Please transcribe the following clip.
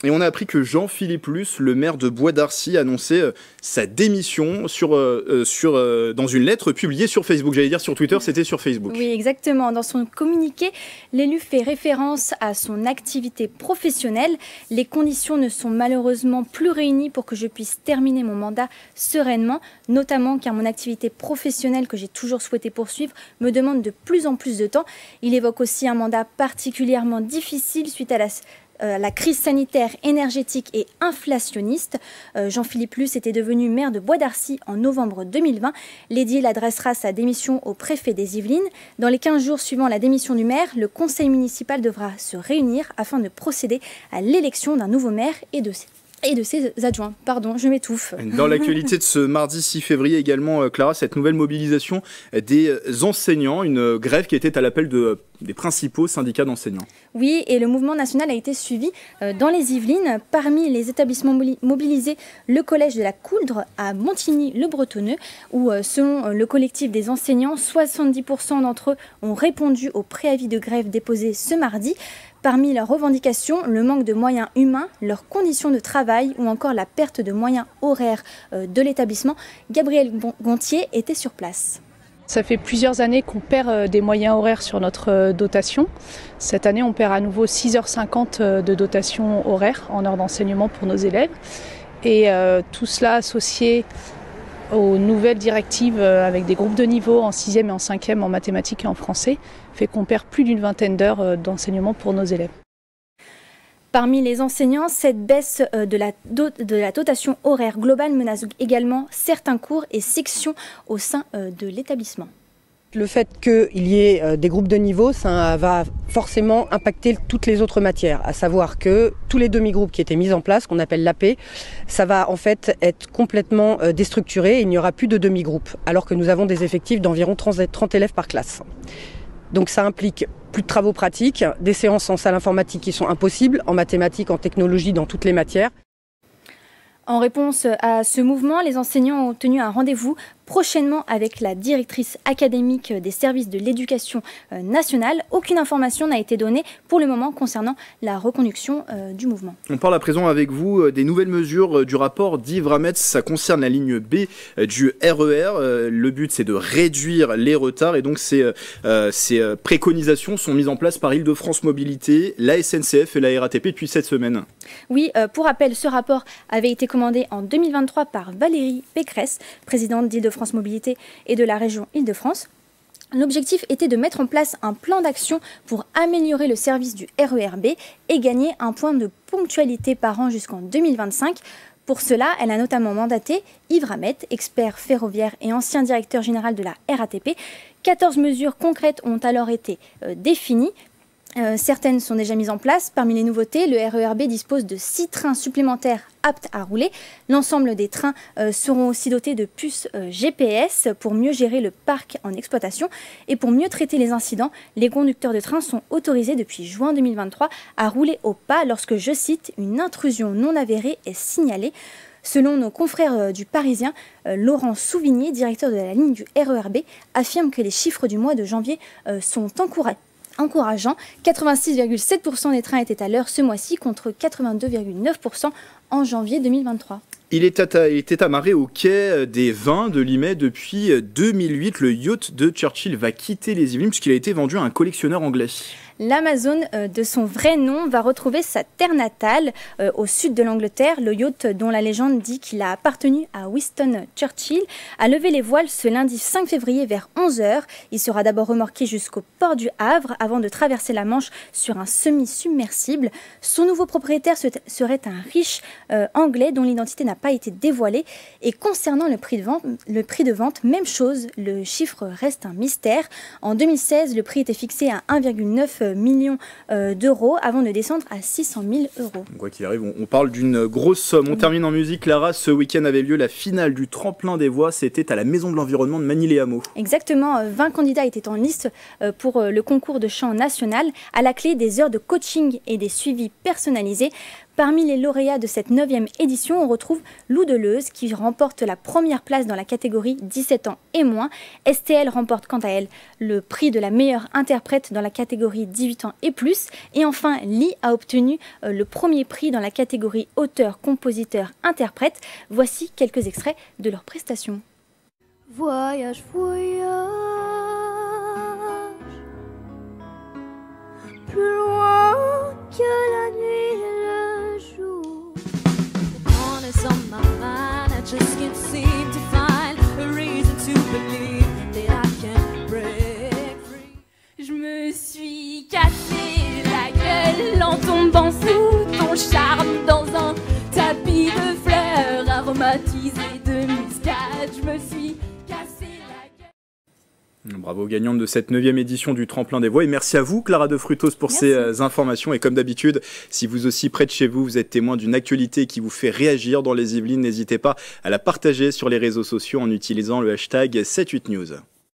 Et on a appris que Jean-Philippe Luce, le maire de Bois d'Arcy, a annoncé sa démission dans une lettre publiée sur Facebook. J'allais dire sur Twitter, c'était sur Facebook. Oui, exactement. Dans son communiqué, l'élu fait référence à son activité professionnelle. Les conditions ne sont malheureusement plus réunies pour que je puisse terminer mon mandat sereinement, notamment car mon activité professionnelle que j'ai toujours souhaité poursuivre me demande de plus en plus de temps. Il évoque aussi un mandat particulièrement difficile suite à la crise sanitaire, énergétique et inflationniste. Jean-Philippe Luce était devenu maire de Bois d'Arcy en novembre 2020. L'édile adressera sa démission au préfet des Yvelines. Dans les 15 jours suivant la démission du maire, le conseil municipal devra se réunir afin de procéder à l'élection d'un nouveau maire et de ses adjoints. Pardon, je m'étouffe. Dans l'actualité de ce mardi 6 février également, Clara, cette nouvelle mobilisation des enseignants, une grève qui était à l'appel des principaux syndicats d'enseignants. Oui, et le mouvement national a été suivi dans les Yvelines. Parmi les établissements mobilisés, le collège de la Couldre à Montigny-le-Bretonneux, où selon le collectif des enseignants, 70% d'entre eux ont répondu au préavis de grève déposé ce mardi. Parmi leurs revendications, le manque de moyens humains, leurs conditions de travail ou encore la perte de moyens horaires de l'établissement, Gabriel Gontier était sur place. Ça fait plusieurs années qu'on perd des moyens horaires sur notre dotation. Cette année, on perd à nouveau 6h50 de dotation horaire en heures d'enseignement pour nos élèves. Et tout cela associé aux nouvelles directives avec des groupes de niveau en 6e et en 5e en mathématiques et en français, fait qu'on perd plus d'une vingtaine d'heures d'enseignement pour nos élèves. Parmi les enseignants, cette baisse de la dotation horaire globale menace également certains cours et sections au sein de l'établissement. Le fait qu'il y ait des groupes de niveau, ça va forcément impacter toutes les autres matières, à savoir que tous les demi-groupes qui étaient mis en place, qu'on appelle l'AP, ça va en fait être complètement déstructuré et il n'y aura plus de demi-groupes, alors que nous avons des effectifs d'environ 30 élèves par classe. Donc ça implique plus de travaux pratiques, des séances en salle informatique qui sont impossibles, en mathématiques, en technologie, dans toutes les matières. En réponse à ce mouvement, les enseignants ont tenu un rendez-vous prochainement avec la directrice académique des services de l'éducation nationale. Aucune information n'a été donnée pour le moment concernant la reconduction du mouvement. On parle à présent avec vous des nouvelles mesures du rapport d'Yves Rametz. Ça concerne la ligne B du RER. Le but, c'est de réduire les retards et donc ces préconisations sont mises en place par Île-de-France Mobilité, la SNCF et la RATP depuis cette semaine. Oui, pour rappel, ce rapport avait été commandé en 2023 par Valérie Pécresse, présidente d'Île-de-France Mobilité et de la région Île-de-France. L'objectif était de mettre en place un plan d'action pour améliorer le service du RER B et gagner un point de ponctualité par an jusqu'en 2025. Pour cela, elle a notamment mandaté Yves Rametz, expert ferroviaire et ancien directeur général de la RATP. 14 mesures concrètes ont alors été définies. Certaines sont déjà mises en place. Parmi les nouveautés, le RER B dispose de 6 trains supplémentaires aptes à rouler. L'ensemble des trains seront aussi dotés de puces GPS pour mieux gérer le parc en exploitation. Et pour mieux traiter les incidents, les conducteurs de train sont autorisés depuis juin 2023 à rouler au pas lorsque, je cite, une intrusion non avérée est signalée. Selon nos confrères du Parisien, Laurent Souvigné, directeur de la ligne du RER B, affirme que les chiffres du mois de janvier sont encourageant. 86,7% des trains étaient à l'heure ce mois-ci contre 82,9% en janvier 2023. Il était amarré au quai des Vins de Limay depuis 2008. Le yacht de Churchill va quitter les Yvelines puisqu'il a été vendu à un collectionneur anglais. L'Amazone, de son vrai nom, va retrouver sa terre natale au sud de l'Angleterre. Le yacht, dont la légende dit qu'il a appartenu à Winston Churchill, a levé les voiles ce lundi 5 février vers 11h. Il sera d'abord remorqué jusqu'au port du Havre avant de traverser la Manche sur un semi-submersible. Son nouveau propriétaire serait un riche anglais dont l'identité n'a pas été dévoilée. Et concernant le prix de vente, même chose, le chiffre reste un mystère. En 2016, le prix était fixé à 1,9 millions d'euros avant de descendre à 600 000 euros. Quoi qu'il arrive, on parle d'une grosse somme. On termine en musique. Clara, ce week-end avait lieu la finale du tremplin des voix. C'était à la Maison de l'Environnement de Manille-les-Hameaux. Exactement, 20 candidats étaient en liste pour le concours de chant national. À la clé, des heures de coaching et des suivis personnalisés. Parmi les lauréats de cette 9e édition, on retrouve Lou Deleuze qui remporte la première place dans la catégorie 17 ans et moins. STL remporte quant à elle le prix de la meilleure interprète dans la catégorie 18 ans et plus. Et enfin, Lee a obtenu le premier prix dans la catégorie auteur, compositeur, interprète. Voici quelques extraits de leurs prestations. Voyage, voyage, plus loin que la nuit et le jour. The corners on my mind, I just can't seem to find a reason to believe that I can break free. Je me suis cassé la gueule en tombant sous ton charme dans un tapis de fleurs aromatisé de muscade. Je me suis cassé la gueule. Bravo aux gagnantes de cette 9e édition du Tremplin des Voix et merci à vous Clara de Frutos pour ces informations et comme d'habitude, si vous aussi près de chez vous, vous êtes témoin d'une actualité qui vous fait réagir dans les Yvelines, n'hésitez pas à la partager sur les réseaux sociaux en utilisant le hashtag 78news.